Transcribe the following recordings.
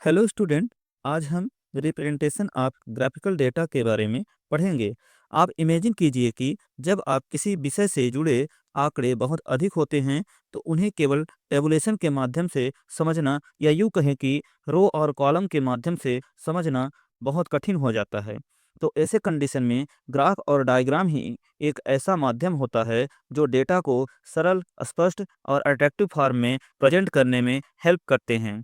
Hello student. आज हम representation of graphical data के बारे में पढ़ेंगे। आप इमेजिन कीजिए कि जब आप किसी विषय से जुड़े आंकड़े बहुत अधिक होते हैं तो उन्हें केवल टेबुलेशन के माध्यम से समझना या यूँ कहें कि रो और कॉलम के माध्यम से समझना बहुत कठिन हो जाता है। तो ऐसे कंडीशन में ग्राफ और डायग्राम ही एक ऐसा माध्यम होता है जो डेटा को सरल, स्पष्ट और अट्रैक्टिव फॉर्म में प्रेजेंट करने में हेल्प करते हैं।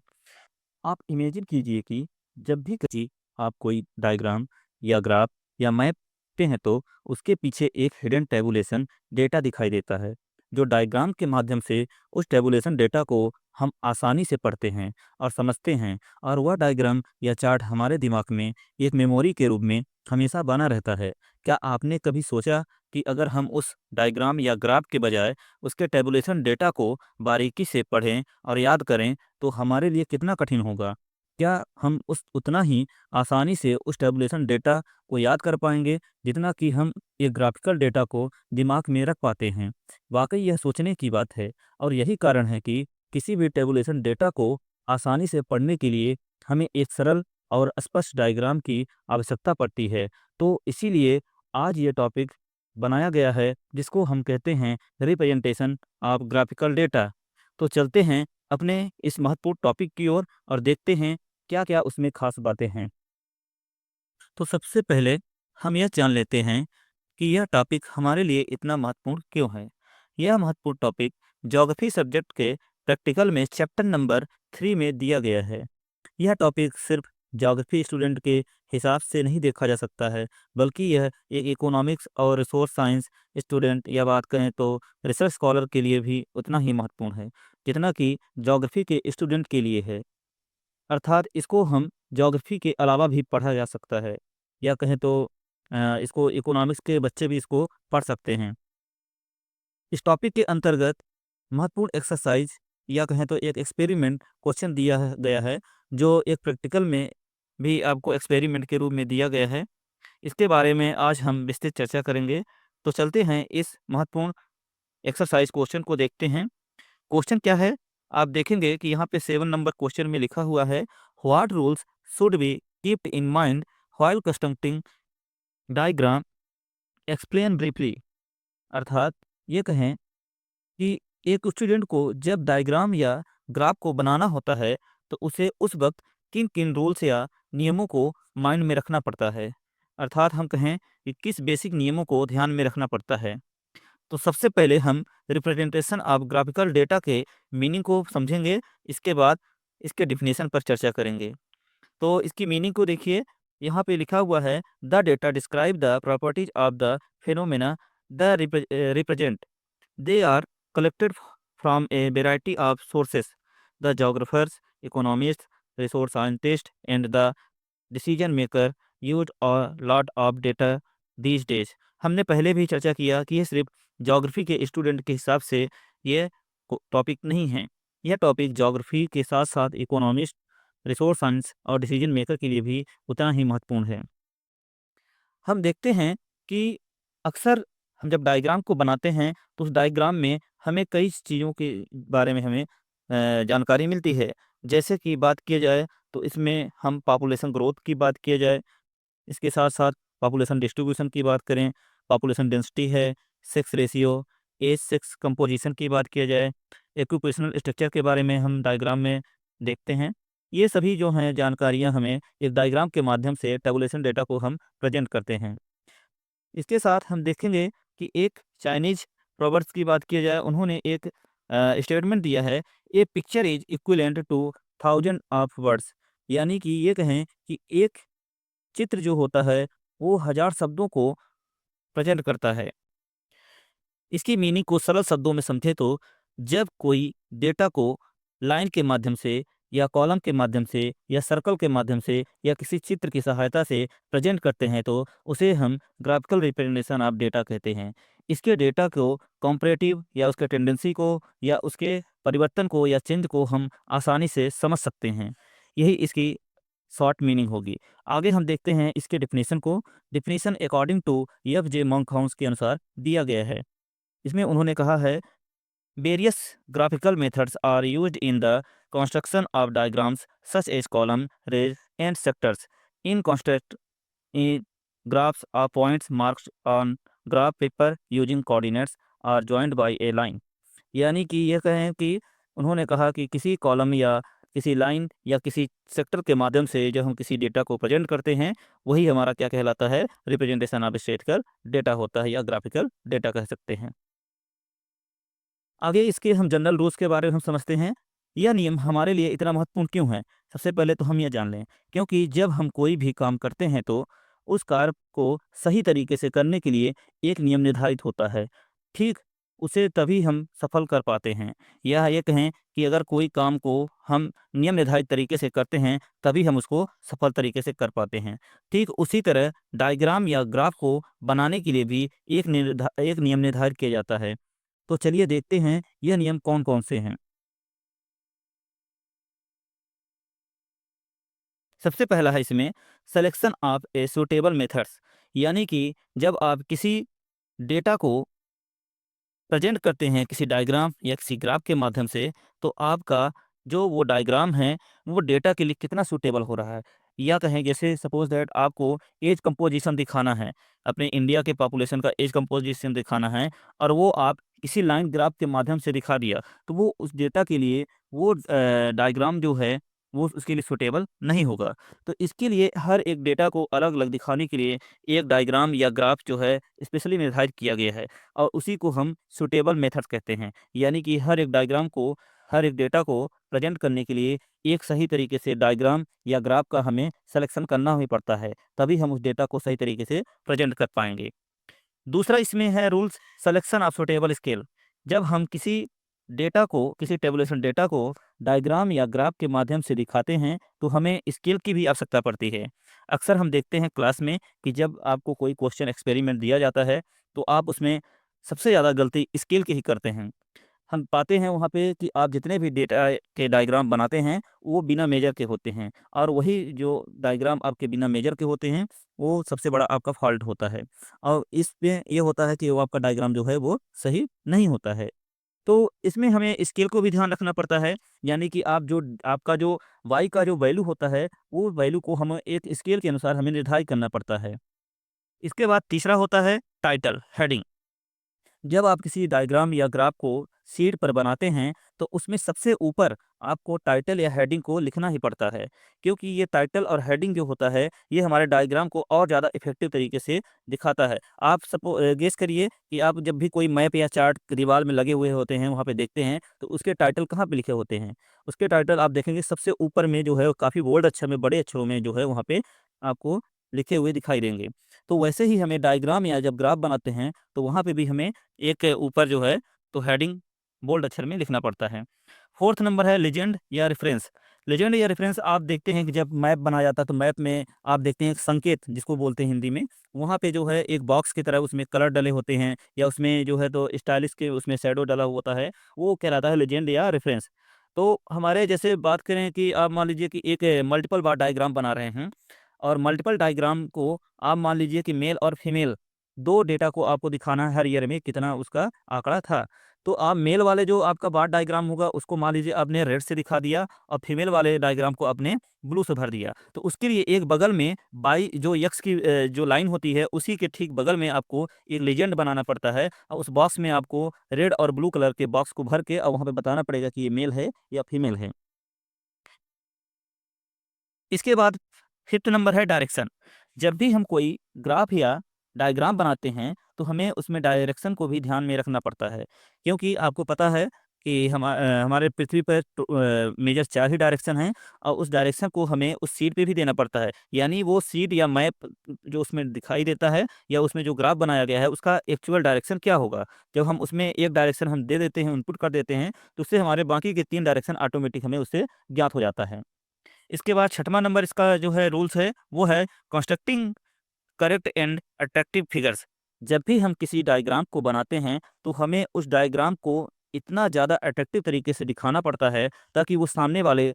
आप इमेजिन कीजिए कि जब भी कभी आप कोई डायग्राम या ग्राफ या मैप देखते हैं तो उसके पीछे एक हिडन टेबुलेशन डेटा दिखाई देता है। जो डायग्राम के माध्यम से उस टेबुलेशन डेटा को हम आसानी से पढ़ते हैं और समझते हैं, और वह डायग्राम या चार्ट हमारे दिमाग में एक मेमोरी के रूप में हमेशा बना रहता है। क्या आपने कभी सोचा कि अगर हम उस डायग्राम या ग्राफ के बजाय उसके टेबुलेशन डेटा को बारीकी से पढ़ें और याद करें तो हमारे लिए कितना कठिन होगा? क्या हम उस उतना ही आसानी से उस टेबुलेशन डेटा को याद कर पाएँगे, जितना कि हम एक ग्राफ़िकल डेटा को दिमाग में रख पाते हैं? वाक़ई यह सोचने की बात है, और यही कारण है कि किसी भी टेबुलेशन डेटा को आसानी से पढ़ने के लिए हमें एक सरल और स्पष्ट डायग्राम की आवश्यकता पड़ती है। तो इसीलिए आज ये टॉपिक बनाया गया है, जिसको हम कहते हैं रिप्रेजेंटेशन ऑफ ग्राफ़िकल डेटा। तो चलते हैं अपने इस महत्वपूर्ण टॉपिक की ओर और देखते हैं क्या-क्या उसमें खास बातें हैं। तो सबसे पहले हम यह जान लेते हैं कि यह टॉपिक हमारे लिए इतना महत्वपूर्ण क्यों है। यह महत्वपूर्ण टॉपिक ज्योग्राफी सब्जेक्ट के प्रैक्टिकल में चैप्टर नंबर 3 में दिया गया है। यह टॉपिक सिर्फ ज्योग्राफी स्टूडेंट के हिसाब से नहीं देखा जा सकता है, बल्कि यह एक इकोनॉमिक्स और रिसोर्स साइंस स्टूडेंट या बात करें तो रिसर्च स्कॉलर के लिए भी उतना ही महत्वपूर्ण है, जितना कि ज्योग्राफी के स्टूडेंट के लिए है। अर्थात इसको हम ज्योग्राफी के अलावा भी पढ़ा जा सकता है, या कहें तो इसको इकोनॉमिक्स के बच्चे भी इसको पढ़ सकते हैं। इस टॉपिक के अंतर्गत महत्वपूर्ण एक्सरसाइज या कहें तो एक एक्सपेरिमेंट क्वेश्चन दिया गया है, जो एक प्रैक्टिकल में भी आपको एक्सपेरिमेंट के रूप में दिया गया है। इसके बारे में आज हम विस्तृत चर्चा करेंगे। तो चलते हैं इस महत्वपूर्ण एक्सरसाइज क्वेश्चन को देखते हैं। क्वेश्चन क्या है? आप देखेंगे कि यहाँ पे 7 नंबर क्वेश्चन में लिखा हुआ है, what rules should be keeped in mind while constructing diagram, explain briefly. अर्थात ये कहें कि एक स्टूडेंट को जब डायग्राम या ग्राफ को बनाना होता है तो उसे उस वक्त किन किन रूल्स या नियमों को माइंड में रखना पड़ता है। अर्थात हम कहें कि किस बेसिक नियमों को ध्यान में रखना पड़ता है। तो सबसे पहले हम रिप्रेजेंटेशन ऑफ ग्राफिकल डेटा के मीनिंग को समझेंगे। इसके बाद इसके डिफिनेशन पर चर्चा करेंगे। तो इसकी मीनिंग को देखिए, यहाँ पे लिखा हुआ है, the data describe the properties of the phenomena the represent. They are collected from a variety of sources. The geographers, economists, resource scientists, and the decision maker use a lot of data these days. हमने पहले भी चर्चा किया कि ये सिर्फ geography के student के हिसाब से ये टॉपिक नहीं है। यह टॉपिक ज्योग्राफी के साथ साथ इकोनॉमिस्ट, रिसोर्स साइंस और डिसीजन मेकर के लिए भी उतना ही महत्वपूर्ण है। हम देखते हैं कि अक्सर हम जब डायग्राम को बनाते हैं तो उस डायग्राम में हमें कई चीज़ों के बारे में हमें जानकारी मिलती है। जैसे कि बात किया जाए तो इसमें हम पॉपुलेशन ग्रोथ की बात किया जाए, इसके साथ साथ पॉपुलेशन डिस्ट्रीब्यूशन की बात करें, पॉपुलेशन डेंसिटी है, sex ratio, age sex composition की बात किया जाए, ऑक्यूपेशनल स्ट्रक्चर के बारे में हम डायग्राम में देखते हैं। ये सभी जो हैं जानकारियाँ हमें एक डायग्राम के माध्यम से टेबुलेशन डेटा को हम प्रेजेंट करते हैं। इसके साथ हम देखेंगे कि एक चाइनीज़ प्रोवर्ब्स की बात किया जाए, उन्होंने एक स्टेटमेंट दिया है, a picture is equivalent to thousand of words. यानी कि ये कहें कि एक चित्र जो होता है वो 1000 शब्दों को प्रेज़ेंट करता है। इसकी मीनिंग को सरल शब्दों में समझे तो जब कोई डेटा को लाइन के माध्यम से या कॉलम के माध्यम से या सर्कल के माध्यम से या किसी चित्र की सहायता से प्रेजेंट करते हैं तो उसे हम ग्राफिकल रिप्रेजेंटेशन ऑफ डेटा कहते हैं। इसके डेटा को कॉम्परेटिव या उसके टेंडेंसी को या उसके परिवर्तन को या चेंज को हम आसानी से समझ सकते हैं। यही इसकी शॉर्ट मीनिंग होगी। आगे हम देखते हैं इसके डिफिनीशन को। डिफिनीशन अकॉर्डिंग टू एफ जे मंकहाउस के अनुसार दिया गया है। इसमें उन्होंने कहा है, Various graphical methods are used in the construction of diagrams such as column, rays, and sectors. In construct graphs are points marked on graph paper using coordinates are joined by a line. यानी कि ये कहें कि उन्होंने कहा कि किसी column या किसी लाइन या किसी सेक्टर के माध्यम से जब हम किसी डेटा को प्रेजेंट करते हैं, वही हमारा क्या कहलाता है, रिप्रेजेंटेशन ऑफ स्टैटिस्टिकल डेटा होता है या ग्राफिकल डेटा कह सकते हैं। आगे इसके हम जनरल रूल्स के बारे में हम समझते हैं। यह नियम हमारे लिए इतना महत्वपूर्ण क्यों है? सबसे पहले तो हम ये जान लें, क्योंकि जब हम कोई भी काम करते हैं तो उस कार्य को सही तरीके से करने के लिए एक नियम निर्धारित होता है। ठीक उसे तभी हम सफल कर पाते हैं। या ये कहें कि अगर कोई काम को हम नियम निर्धारित तरीके से करते हैं, तभी हम उसको सफल तरीके से कर पाते हैं। ठीक उसी तरह डायग्राम या ग्राफ को बनाने के लिए भी एक नियम निर्धारित किया जाता है। तो चलिए देखते हैं यह नियम कौन-कौन से हैं। सबसे पहला है इसमें selection of a suitable methods, यानी कि जब आप किसी डेटा को प्रेजेंट करते हैं किसी डायग्राम या किसी ग्राफ के माध्यम से, तो आपका जो वो डायग्राम है, वो डेटा के लिए कितना सूटेबल हो रहा है। या कहें जैसे सपोज़ दैट आपको एज कंपोज़िशन दिखाना है, अपने इंडिया के पॉपुलेशन का एज कंपोज़िशन दिखाना है और वो आप किसी लाइन ग्राफ के माध्यम से दिखा दिया, तो वो उस डेटा के लिए वो डायग्राम जो है, वो उसके लिए सूटेबल नहीं होगा। तो इसके लिए हर एक डेटा को अलग-अलग दिखाने के लिए एक डायग्राम या ग्राफ जो है, स्पेशली निर्धारित किया गया है। और उसी को हम सूटेबल मेथड्स कहते हैं। यानी कि हर एक डायग्राम को, हर एक डेटा को प्रेजेंट करने के लिए एक सही तरीके से डायग्राम या ग्राफ का हमें सिलेक्शन करना ही पड़ता है, तभी हम उस डेटा को सही तरीके से प्रेजेंट कर पाएँगे। दूसरा इसमें है rules selection of suitable scale. जब हम किसी डेटा को, किसी टेबुलेशन डेटा को डायग्राम या ग्राफ के माध्यम से दिखाते हैं, तो हमें स्केल की भी आवश्यकता पड़ती है। अक्सर हम देखते हैं क्लास में कि जब आपको कोई क्वेश्चन एक्सपेरिमेंट दिया जाता है, तो आप उसमें सबसे ज़्यादा गलती स्केल की ही करते हैं। हम पाते हैं वहाँ पे कि आप जितने भी डेटा के डायग्राम बनाते हैं, वो बिना मेजर के होते हैं और वही जो डायग्राम आपके बिना मेजर के होते हैं, वो सबसे बड़ा आपका फ़ॉल्ट होता है। और इसमें ये होता है कि वो आपका डायग्राम जो है वो सही नहीं होता है। तो इसमें हमें स्केल को भी ध्यान रखना पड़ता है, यानी कि आपका जो y का जो वैल्यू होता है, वो वैल्यू को हमें एक स्केल के अनुसार हमें निर्धारित करना पड़ता है। इसके बाद तीसरा होता है टाइटल, हेडिंग। जब आप किसी डायग्राम या ग्राफ को शीट पर बनाते हैं, तो उसमें सबसे ऊपर आपको टाइटल या हेडिंग को लिखना ही पड़ता है, क्योंकि ये टाइटल और हेडिंग जो होता है, ये हमारे डायग्राम को और ज़्यादा इफेक्टिव तरीके से दिखाता है। आप गेस करिए कि आप जब भी कोई मैप या चार्ट दीवार में लगे हुए होते हैं, वहाँ पे देखते हैं, तो उसके टाइटल कहाँ पे लिखे होते हैं? उसके टाइटल आप देखेंगे सबसे ऊपर में जो है, वो काफ़ी बोल्ड अक्षर में, बड़े अक्षरों में जो है, वहाँ पे आपको लिखे हुए दिखाई देंगे। तो वैसे ही हमें डायग्राम या जब ग्राफ बनाते हैं, तो वहाँ पे भी हमें एक ऊपर जो है, तो हेडिंग बोल्ड अक्षर में लिखना पड़ता है। फोर्थ नंबर है लीजेंड या रेफरेंस। लीजेंड या रेफरेंस आप देखते हैं कि जब मैप बनाया जाता है, तो मैप में आप देखते हैं एक संकेत जिसको बोलते हैं हिंदी में, वहाँ पे जो है एक बॉक्स की तरह उसमें कलर डले होते हैं या उसमें जो है तो स्टाइलिश के उसमें शैडो डला हुआ होता है, वो कहलाता है लीजेंड या रेफरेंस। तो हमारे जैसे बात करें कि आप मान लीजिए कि एक मल्टीपल बार डायग्राम बना रहे हैं और मल्टीपल डायग्राम को आप मान लीजिए कि मेल और फीमेल 2 डेटा को आपको दिखाना है हर ईयर में कितना उसका आंकड़ा था। तो आप मेल वाले जो आपका बार डायग्राम होगा उसको मान लीजिए आपने रेड से दिखा दिया और फीमेल वाले डायग्राम को आपने ब्लू से भर दिया। तो उसके लिए एक बगल में बाई जो एक्स की जो लाइन होती है उसी के ठीक बगल में आपको एक लीजेंड बनाना पड़ता है और उस बॉक्स में आपको रेड और ब्लू कलर के बॉक्स को भर के और वहाँ पे बताना पड़ेगा कि ये मेल है या फीमेल है। इसके बाद फिफ्थ नंबर है डायरेक्शन। जब भी हम कोई ग्राफ या डायग्राम बनाते हैं, तो हमें उसमें डायरेक्शन को भी ध्यान में रखना पड़ता है, क्योंकि आपको पता है कि हमारे पृथ्वी पर मेजर 4 ही डायरेक्शन हैं और उस डायरेक्शन को हमें उस शीट पे भी देना पड़ता है। यानी वो शीट या मैप जो उसमें दिखाई देता है या उसमें जो ग्राफ बनाया गया है, उसका एक्चुअल डायरेक्शन क्या होगा? जब हम उसमें एक डायरेक्शन हम दे देते हैं, इनपुट कर देते हैं, तो उससे हमारे बाकी के 3 डायरेक्शन ऑटोमेटिक हमें उससे ज्ञात हो जाता है। इसके बाद छठवां नंबर इसका जो है रूल्स है, वो है constructing correct and attractive figures. जब भी हम किसी डायग्राम को बनाते हैं, तो हमें उस डायग्राम को इतना ज़्यादा अट्रैक्टिव तरीके से दिखाना पड़ता है, ताकि वो सामने वाले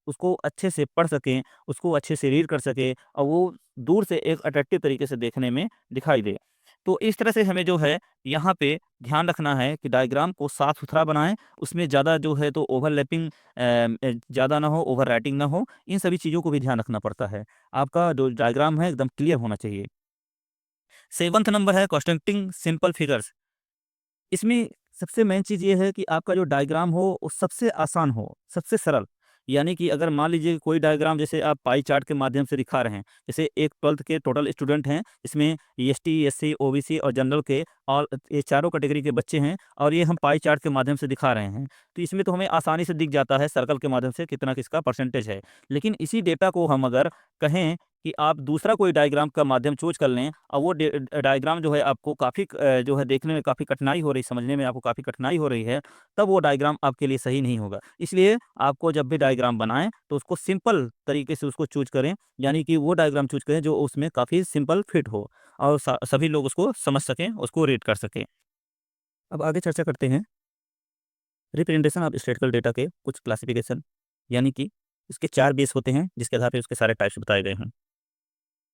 उसको अच्छे से पढ़ सकें, उसको अच्छे से रीड कर सकें और वो दूर से एक अट्रैक्टिव तरीके से देखने में दिखाई दे। तो इस तरह से हमें जो है यहाँ पे ध्यान रखना है कि डायग्राम को साफ सुथरा बनाएं, उसमें ज़्यादा जो है तो ओवरलैपिंग ज़्यादा ना हो, ओवर राइटिंग ना हो, इन सभी चीज़ों को भी ध्यान रखना पड़ता है। आपका जो डायग्राम है एकदम क्लियर होना चाहिए। 7वां नंबर है कंस्ट्रक्टिंग सिंपल फिगर्स। इसमें सबसे मेन चीज़ ये है कि आपका जो डायग्राम हो वो सबसे आसान हो, सबसे सरल। यानी कि अगर मान लीजिए कोई डायग्राम जैसे आप पाई चार्ट के माध्यम से दिखा रहे हैं, जैसे एक 12th के टोटल स्टूडेंट हैं, इसमें एसटी, एससी, ओबीसी और जनरल के और ये चारों कैटेगरी के बच्चे हैं और ये हम पाई चार्ट के माध्यम से दिखा रहे हैं। तो इसमें तो हमें आसानी से दिख जाता है सर्कल के माध्यम से कितना किसका परसेंटेज है। लेकिन इसी डेटा को हम अगर कहें कि आप दूसरा कोई डायग्राम का माध्यम चूज़ कर लें और वो डायग्राम जो है आपको काफ़ी जो है देखने में काफ़ी कठिनाई हो रही, समझने में आपको काफ़ी कठिनाई हो रही है, तब वो डायग्राम आपके लिए सही नहीं होगा। इसलिए आपको जब भी डायग्राम बनाएँ तो उसको सिंपल तरीके से उसको चूज़ करें, यानी कि वो डायग्राम चूज़ करें जो उसमें काफ़ी सिंपल फिट हो और सभी लोग उसको समझ सकें, उसको रीड कर सकें। अब आगे चर्चा करते हैं रिप्रेजेंटेशन ऑफ स्टैटिस्टिकल डेटा के कुछ क्लासिफिकेशन, यानी कि इसके 4 बेस होते हैं जिसके आधार पे उसके सारे टाइप्स बताए गए हैं।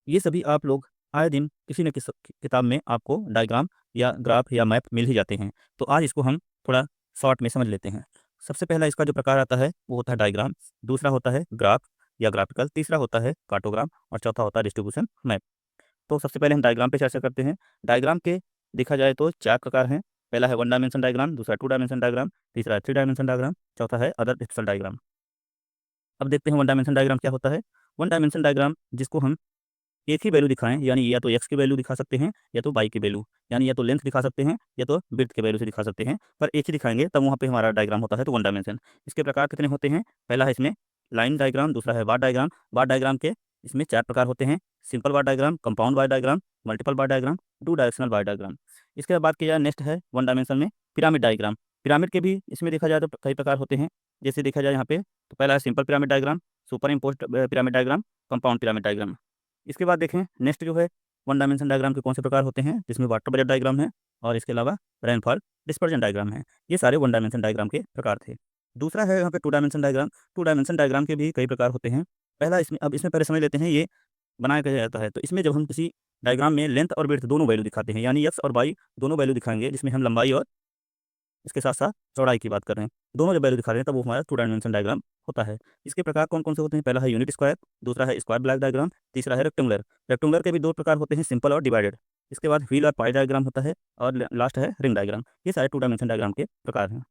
ये सभी आप लोग आए दिन किसी न किसी किताब में आपको डायग्राम या ग्राफ या मैप मिल ही जाते हैं। तो आज इसको हम थोड़ा शॉर्ट में समझ लेते हैं। सबसे पहला इसका जो प्रकार आता है वो होता है डायग्राम, दूसरा होता है ग्राफ या ग्राफिकल, तीसरा होता है कार्टोग्राम और चौथा होता है डिस्ट्रीब्यूशन मैप। तो सबसे पहले हम डायग्राम पे चर्चा करते हैं। डायग्राम के देखा जाए तो 4 प्रकार हैं। पहला है 1 डायमेंशन डायग्राम, दूसरा 2 डायमेंशन डायग्राम, तीसरा है 3 डायमेंशन डायग्राम, चौथा है अदर स्पेशल डायग्राम। अब देखते हैं 1 डायमेंशन डायग्राम क्या होता है। 1 डायमेंशन डायग्राम जिसको हम एक ही वैल्यू दिखाएँ, यानी या तो एक्स की वैल्यू दिखा सकते हैं या तो वाई की वैल्यू, यानी या तो लेंथ दिखा सकते हैं या तो विड्थ के वैल्यू से दिखा सकते हैं, पर एक ही दिखाएँगे तब वहाँ पे हमारा डायग्राम होता है तो 1 डायमेंशन। इसके प्रकार कितने होते हैं? पहला है इसमें लाइन डायग्राम, दूसरा है बार डायग्राम। बार डायग्राम के इसमें 4 प्रकार होते हैं, सिंपल बार डायग्राम, कंपाउंड बार डायग्राम, मल्टीपल बार डायग्राम, 2 डायरेक्शनल बार डायग्राम। इसके बाद बात की जाए नेक्स्ट है 1 डायमेंशन में पिरामिड डायग्राम। पिरामिड के भी इसमें देखा जाए तो कई प्रकार होते हैं। जैसे देखा जाए यहाँ पे तो पहला है simple pyramid diagram, super imposed pyramid diagram, compound pyramid diagram. इसके बाद देखें नेक्स्ट जो है 1 डायमेंशन डायग्राम के कौन से प्रकार होते हैं, जिसमें वाटर बजट डायग्राम है और इसके अलावा रेनफॉल डिस्पर्जन डायग्राम है। ये सारे 1 डायमेंशन डायग्राम के प्रकार थे। दूसरा है यहाँ पे 2 डायमेंशन डायग्राम। 2 डायमेंशन डायग्राम के भी कई प्रकार होते हैं। पहला इसमें पहले समझ लेते हैं ये बनाया कैसे जाता है। तो इसमें जब हम किसी डायग्राम में लेंथ और विड्थ दोनों वैल्यू दिखाते हैं, यानी एक्स और वाई दोनों वैल्यू दिखाएँगे, जिसमें हम लंबाई और इसके साथ-साथ चौड़ाई की बात कर रहे हैं। दोनों जब वैल्यू दिखा रहे हैं तब वो हमारा 2 डायमेंशन डायग्राम होता है। इसके प्रकार कौन-कौन से होते हैं? पहला है यूनिट स्क्वायर, दूसरा है स्क्वायर ब्लॉक डायग्राम, तीसरा है रेक्टेंगुलर। रेक्टेंगुलर के भी 2 प्रकार होते हैं, सिंपल और डिवाइडेड। इसके बाद व्हील और पाई डायग्राम होता है और लास्ट है रिंग डायग्राम। ये सारे 2 डायमेंशन डायग्राम के प्रकार हैं।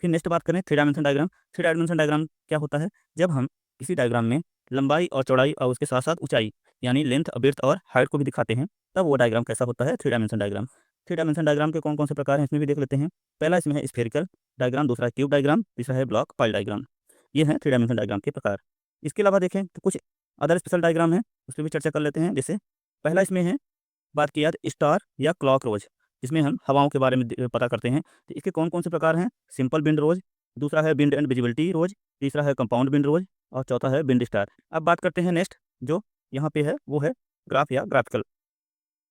फिर नेक्स्ट बात करें 3 डायमेंशन डायग्राम। 3 डायमेंशन डायग्राम क्या होता है? जब हम किसी डायग्राम में लंबाई और चौड़ाई और उसके साथ-साथ ऊँचाई, यानी लेंथ, विड्थ और हाइट को भी दिखाते हैं, तब वो डायग्राम कैसा होता है? 3 डायमेंशन डायग्राम। 3 डायमेंशन डायग्राम के कौन-कौन से प्रकार हैं इसमें भी देख लेते हैं। पहला इसमें है स्फेरिकल डायग्राम, दूसरा है क्यूब डायग्राम, तीसरा है ब्लॉक पाइल डायग्राम। ये हैं 3 डायमेंशन डायग्राम के प्रकार। इसके अलावा देखें तो कुछ अदर स्पेशल डायग्राम हैं, उस पे भी चर्चा कर लेते हैं। जैसे पहला इसमें है बात की जाए स्टार या क्लॉक रोज, जिसमें हम हवाओं के बारे में पता करते हैं। तो इसके कौन-कौन से प्रकार हैं? सिंपल विंड रोज, दूसरा है विंड एंड विजिबिलिटी रोज, तीसरा है कंपाउंड विंड रोज और चौथा है विंड स्टार। अब बात करते हैं नेक्स्ट जो यहाँ पे है वो है ग्राफ या ग्राफिकल।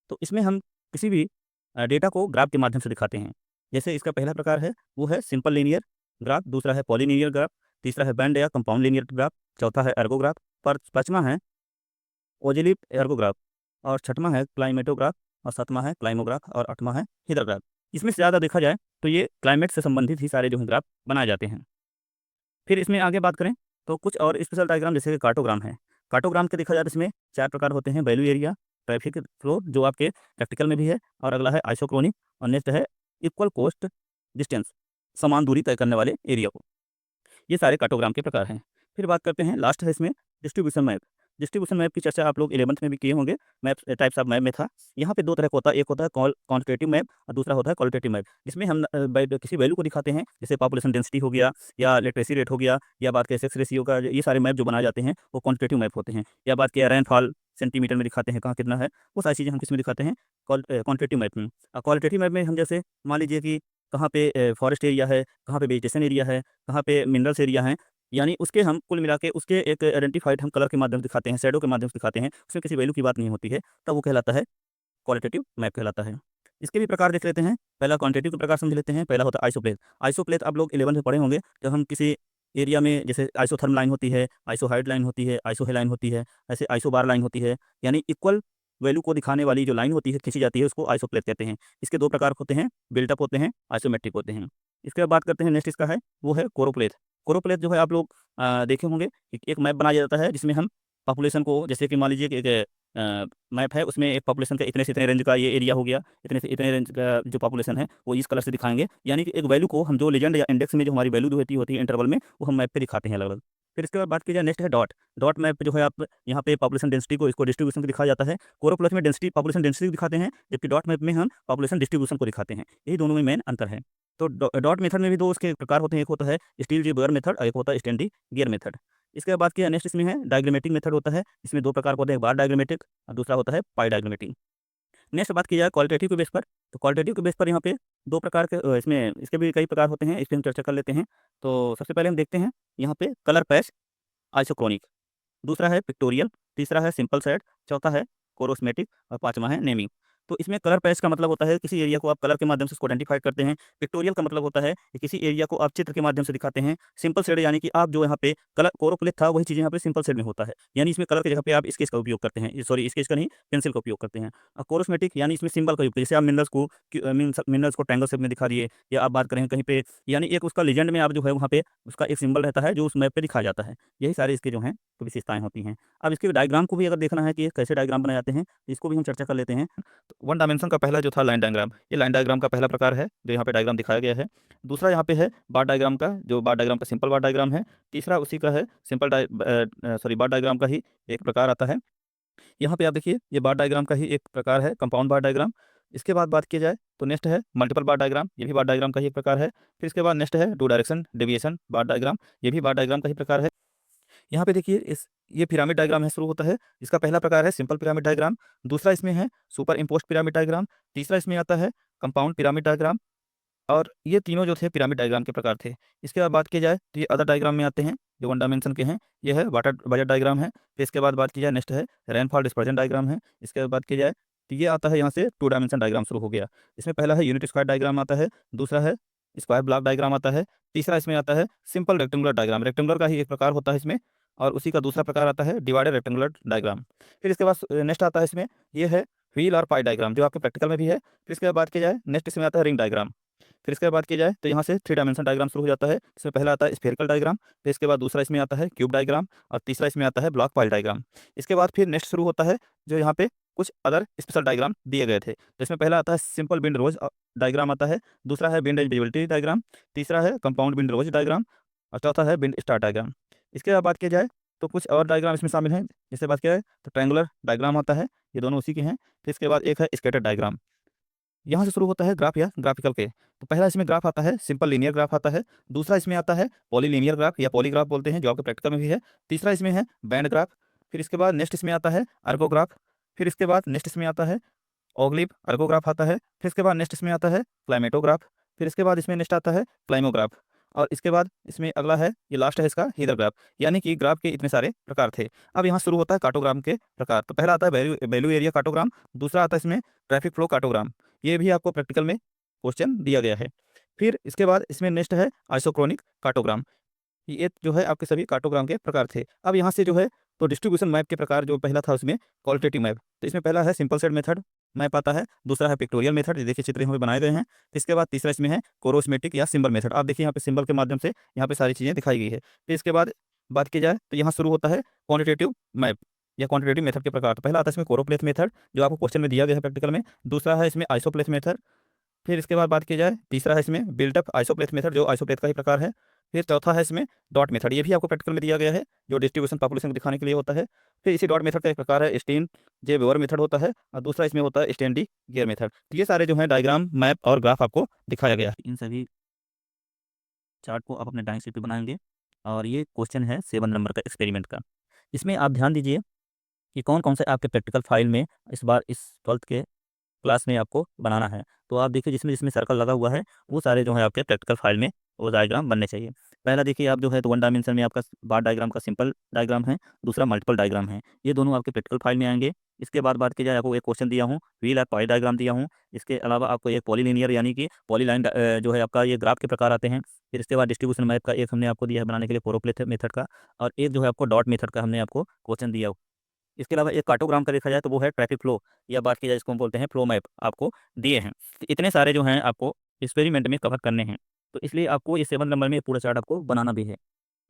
तो इसमें हम किसी भी डेटा को ग्राफ के माध्यम से दिखाते हैं। जैसे इसका पहला प्रकार है वो है सिंपल लीनियर ग्राफ, दूसरा है पॉलीलीनियर ग्राफ, तीसरा है बैंड या कंपाउंड लीनियर ग्राफ, चौथा है एर्गोग्राफ, पर पाँचवां है ओजिलिप एर्गोग्राफ और छठवां है क्लाइमेटोग्राफ और सातवां है क्लाइमोग्राफ और आठवां है हिडरोग्राफ। इसमें से ज़्यादा देखा जाए तो ये क्लाइमेट से संबंधित ही सारे जो हैं ग्राफ बनाए जाते हैं। फिर इसमें आगे बात करें तो कुछ और स्पेशल डायग्राम जैसे कि कार्टोग्राम है। कार्टोग्राम के देखा जाए तो इसमें 4 प्रकार होते हैं, वैल्यू एरिया, ट्रैफिक फ्लो जो आपके प्रैक्टिकल में भी है और अगला है आइसोक्रोनिक और नेक्स्ट है इक्वल कोस्ट डिस्टेंस, समान दूरी तय करने वाले एरिया को। ये सारे कार्टोग्राम के प्रकार हैं। फिर बात करते हैं लास्ट है इसमें डिस्ट्रीब्यूशन मैप। डिस्ट्रीब्यूशन मैप की चर्चा आप लोग 11th में भी किए होंगे, मैप टाइप्स ऑफ मैप में था। यहाँ पे 2 तरह का होता है, एक होता है क्वांटिटेटिव मैप और दूसरा होता है क्वालिटेटिव मैप। जिसमें हम किसी वैल्यू को दिखाते हैं, जैसे पॉपुलेशन डेंसिटी हो गया या लिटरेसी रेट हो गया या बात करें सेक्स रेशियो का, ये सारे मैप जो बनाए जाते हैं वो क्वांटिटेटिव मैप होते हैं। या बात किया रेनफॉल सेंटीमीटर में दिखाते हैं कहाँ कितना है, वो सारी चीज़ें हम किसमें दिखाते हैं क्वांटिटेटिव मैप में। क्वालिटेटिव मैप में हम जैसे मान लीजिए कि कहाँ पे फॉरेस्ट एरिया है, कहाँ पे वेजिटेशन एरिया है, कहाँ पे मिनरल्स एरिया है, यानी उसके हम कुल मिला के उसके एक आइडेंटिफाइड हम कलर के माध्यम से दिखाते हैं, शैडो के माध्यम से दिखाते हैं, उसमें किसी वैल्यू की बात नहीं होती है, तब वो कहलाता है क्वालिटेटिव मैप कहलाता है। इसके भी प्रकार देख लेते हैं। पहला क्वांटिटेटिव का प्रकार समझ लेते हैं। पहला होता है आइसोप्लेथ। आइसोप्लेथ आप लोग 11 में पढ़े होंगे, जब हम किसी एरिया में जैसे आइसोथर्म लाइन होती है, आइसोहाइड लाइन होती है, आइसोहेलाइन होती है, ऐसे आइसोबार लाइन होती है, यानी इक्वल वैल्यू को दिखाने वाली जो लाइन होती है, खींची जाती है, उसको आइसोप्लेथ कहते हैं। इसके 2 प्रकार होते हैं, बिल्ट अप होते हैं, आइसोमेट्रिक होते हैं। इसके बाद बात करते हैं, नेक्स्ट इसका है, वो है कोरोप्लेथ। कोरोप्लेथ जो है आप लोग देखे होंगे, एक मैप बनाया जाता है जिसमें हम पॉपुलेशन को, जैसे कि मान लीजिए कि एक मैप है, उसमें एक पॉपुलेशन का इतने से इतने रेंज का ये एरिया हो गया, इतने से इतने रेंज का जो पॉपुलेशन है वो इस कलर से दिखाएंगे, यानी कि एक वैल्यू को हम जो लेजेंड या इंडेक्स में जो हमारी वैल्यू होती है इंटरवल में, वो हम मैप पे दिखाते हैं अलग-अलग। फिर इसके बाद बात की जाए, नेक्स्ट है डॉट। डॉट मैप पे जो है आप यहाँ पे पॉपुलेशन डेंसिटी को, इसको डिस्ट्रीब्यूशन को दिखाया जाता है। कोरोप्लेथ में डेंसिटी, पॉपुलेशन डेंसिटी को दिखाते हैं, जबकि डॉट मैप में हम पॉपुलेशन डिस्ट्रीब्यूशन को दिखाते हैं। यही दोनों में मेन अंतर है। तो डॉट मेथड में भी 2 उसके प्रकार होते हैं, एक होता है स्टील जी बोयर मेथड और एक होता है स्टैंडी गियर मेथड। इसके बाद बात किया, नेक्स्ट इसमें है डायग्रामेटिक मेथड होता है। इसमें 2 प्रकार के होते हैं, एक बार डायग्रामेटिक और दूसरा होता है पाई डायग्रामेटिक। नेक्स्ट बात की जाए क्वालिटेटिव के बेस पर, तो क्वालिटेटिव के बेस पर यहाँ पे 2 प्रकार के इसमें इसके भी कई प्रकार होते हैं, इस पे हम चर्चा कर लेते हैं। तो सबसे पहले हम देखते हैं यहाँ पे कलर पैच आइसोक्रोनिक, दूसरा है पिक्टोरियल, तीसरा है सिंपल सेट, चौथा है कोरोस्मेटिक और पाँचवां है नेमिंग। तो इसमें कलर पैच का मतलब होता है किसी एरिया को आप कलर के माध्यम से उसको आइडेंटिफाई करते हैं। पिक्टोरियल का मतलब होता है कि किसी एरिया को आप चित्र के माध्यम से दिखाते हैं। सिंपल शेड यानी कि आप जो यहाँ पे कलर कोरोप्लेथ था, वही चीज़ यहाँ पे सिंपल शेड में होता है, यानी इसमें कलर की जगह पे आप स्केच का उपयोग करते हैं, सॉरी स्केच का नहीं, पेंसिल का उपयोग करते हैं। और कोरोस्मेटिक यानी इसमें सिंबल का उपयोग, जैसे आप मिनरल्स को ट्रायंगल शेप में दिखा दिए, या आप बात करें कहीं पे, यानी एक उसका लीजेंड में आप जो है वहाँ पे उसका एक सिंबल रहता है जो उस मैप पे दिखाया जाता है। यही सारे इसके जो हैं तो विशेषताएँ होती हैं। अब इसके डायग्राम को भी अगर देखना है कि ये कैसे डायग्राम बनाए जाते हैं, तो इसको भी हम चर्चा कर लेते हैं। तो वन डायमेंशन का पहला जो था लाइन डायग्राम, ये लाइन डायग्राम का पहला प्रकार है जो यहाँ पे डायग्राम दिखाया गया है। दूसरा यहाँ पे है बार डायग्राम का, जो बार डायग्राम का सिंपल बार डायग्राम है। तीसरा उसी का है, बार डायग्राम का ही एक प्रकार आता है। यहाँ पे आप देखिए, ये बार डायग्राम का ही एक प्रकार है, कंपाउंड बार डायग्राम। इसके बाद बात की जाए तो नेक्स्ट है मल्टीपल बार डायग्राम, ये भी बार डायग्राम का ही एक प्रकार है। फिर इसके बाद नेक्स्ट है two direction deviation bar diagram, ये भी बार डायग्राम का ही प्रकार है। यहाँ पे देखिए, इस ये पिरामिड डायग्राम है, शुरू होता है। इसका पहला प्रकार है सिंपल पिरामिड डायग्राम, दूसरा इसमें है सुपर इम्पोज्ड पिरामिड डायग्राम, तीसरा इसमें आता है कंपाउंड पिरामिड डायग्राम, और ये तीनों जो थे पिरामिड डायग्राम के प्रकार थे। इसके बाद बात की जाए तो ये अदर डायग्राम में आते हैं जो वन डायमेंशन के हैं। ये है वाटर बजट डायग्राम है। फिर इसके बाद बात की जाए, नेक्स्ट है रेनफॉल डिस्पर्जन डायग्राम है। इसके बाद बात की जाए तो ये आता है, यहाँ से टू डायमेंशन डायग्राम शुरू हो गया। इसमें पहला है यूनिट स्क्वायर डायग्राम आता है, दूसरा है स्क्वायर ब्लॉक डायग्राम आता है, तीसरा इसमें आता है सिंपल रेक्टेंगुलर डायग्राम, रेक्टेंगुलर का ही एक प्रकार होता है इसमें, और उसी का दूसरा प्रकार आता है डिवाइडेड रेक्टेंगुलर डायग्राम। फिर इसके बाद नेक्स्ट आता है इसमें, ये है व्हील और पाई डायग्राम, जो आपके प्रैक्टिकल में भी है। फिर इसके बाद बात की जाए, नेक्स्ट इसमें आता है रिंग डायग्राम। फिर इसके बाद की जाए तो यहाँ से 3 डायमेंशन डायग्राम शुरू हो जाता है। इसमें पहला आता है स्फेरिकल डायग्राम, फिर इसके बाद दूसरा इसमें आता है क्यूब डायग्राम, और तीसरा इसमें आता है ब्लॉक पाइल डायग्राम। इसके बाद फिर नेक्स्ट शुरू होता है जो यहाँ पे कुछ अदर स्पेशल डायग्राम दिए गए थे। तो इसमें पहला आता है सिंपल विंड रोज डायग्राम आता है, दूसरा है विंड विजिबिलिटी डायग्राम, तीसरा है कंपाउंड विंड रोज डायग्राम, और चौथा है विंड स्टार डायग्राम। इसके बाद बात की जाए तो कुछ और डायग्राम इसमें शामिल हैं। जैसे बात किया जाए तो ट्रायंगुलर डायग्राम आता है, ये दोनों उसी के हैं। फिर इसके बाद एक है स्कैटर डायग्राम। यहाँ से शुरू होता है ग्राफ या ग्राफिकल के। तो पहला इसमें ग्राफ आता है, सिंपल लीनियर ग्राफ आता है। दूसरा इसमें आता है पॉलीलीनियर ग्राफ या पॉलीग्राफ बोलते हैं, जो आपके प्रैक्टिकल में भी है। तीसरा इसमें है बैंड ग्राफ। फिर इसके बाद नेक्स्ट इसमें आता है आर्कोग्राफ। फिर इसके बाद नेक्स्ट इसमें आता है ऑग्लिव आर्कोग्राफ आता है। फिर इसके बाद नेक्स्ट इसमें आता है क्लाइमेटोग्राफ। फिर इसके बाद इसमें नेक्स्ट आता है क्लाइमोग्राफ। और इसके बाद इसमें अगला है, ये लास्ट है इसका हीदर ग्राफ, यानी कि ग्राफ के इतने सारे प्रकार थे। अब यहाँ शुरू होता है कार्टोग्राम के प्रकार। तो पहला आता है वैल्यू एरिया कार्टोग्राम, दूसरा आता है इसमें ट्रैफिक फ्लो कार्टोग्राम, ये भी आपको प्रैक्टिकल में क्वेश्चन दिया गया है। फिर इसके बाद इसमें नेक्स्ट है आइसोक्रोनिक कार्टोग्राम। ये जो है आपके सभी कार्टोग्राम के प्रकार थे। अब यहाँ से जो है तो डिस्ट्रीब्यूशन मैप के प्रकार, जो पहला था उसमें क्वालिटेटिव मैप, तो इसमें पहला है सिंपल सेट मेथड मैप आता है, दूसरा है पिक्टोरियल मेथड, ये देखिए चित्र यहाँ पे बनाए गए हैं। फिर इसके बाद तीसरा इसमें है कोरोस्मेटिक या सिंबल मेथड, आप देखिए यहाँ पे सिंबल के माध्यम से यहाँ पे सारी चीज़ें दिखाई गई है। फिर इसके बाद बात की जाए तो यहाँ शुरू होता है क्वान्टिटेटिव मैप या क्वान्टिटेटिव मेथड के प्रकार। तो पहला आता है इसमें कोरोप्लेथ मेथड, जो आपको क्वेश्चन में दिया गया है प्रैक्टिकल में। दूसरा है इसमें आइसोप्लेथ मेथड। फिर इसके बाद बात की जाए, तीसरा है इसमें बिल्टअप आइसोप्लेथ मेथड, जो आइसोप्लेथ का ही प्रकार है। फिर चौथा है इसमें डॉट मेथड, ये भी आपको प्रैक्टिकल में दिया गया है, जो डिस्ट्रीब्यूशन पॉपुलेशन को दिखाने के लिए होता है। फिर इसी डॉट मेथड का एक प्रकार है स्टीन जे वेवर मेथड होता है, और दूसरा इसमें होता है स्टैंडी गियर मेथड। तो ये सारे जो है डायग्राम, मैप और ग्राफ आपको दिखाया गया है। इन सभी चार्ट को आप अपने ड्राइंग शीट पे बनाएंगे, और ये क्वेश्चन है 7 नंबर का एक्सपेरिमेंट का। इसमें आप ध्यान दीजिए कि कौन कौन से आपके प्रैक्टिकल फाइल में इस बार इस 12th के क्लास में आपको बनाना है। तो आप देखिए, जिसमें जिसमें सर्कल लगा हुआ है वो सारे जो है आपके प्रैक्टिकल फाइल में वो डायग्राम बनने चाहिए। पहला देखिए, आप जो है तो वन डायमेंशन में आपका बार डायग्राम का सिंपल डायग्राम है, दूसरा मल्टीपल डायग्राम है, ये दोनों आपके प्रैक्टिकल फाइल में आएंगे। इसके बाद बात की जाए, आपको एक क्वेश्चन दिया हूँ, व्हील और पाई डायग्राम दिया हूँ। इसके अलावा आपको एक पॉलीलिनियर यानी कि पॉलीलाइन जो है आपका, ये ग्राफ के प्रकार आते हैं। फिर इसके बाद डिस्ट्रीब्यूशन मैप का एक हमने आपको दिया है बनाने के लिए कोरोप्लेथ मेथड का, और एक जो है आपको डॉट मेथड का हमने आपको क्वेश्चन दिया। इसके अलावा एक कार्टोग्राम का देखा जाए तो वो है ट्रैफिक फ्लो या बात की जाए जिसको हम बोलते हैं फ्लो मैप आपको दिए हैं। तो इतने सारे जो हैं आपको एक्सपेरिमेंट में कवर करने हैं, तो इसलिए आपको ये 7 नंबर में पूरा चार्ट आपको बनाना भी है।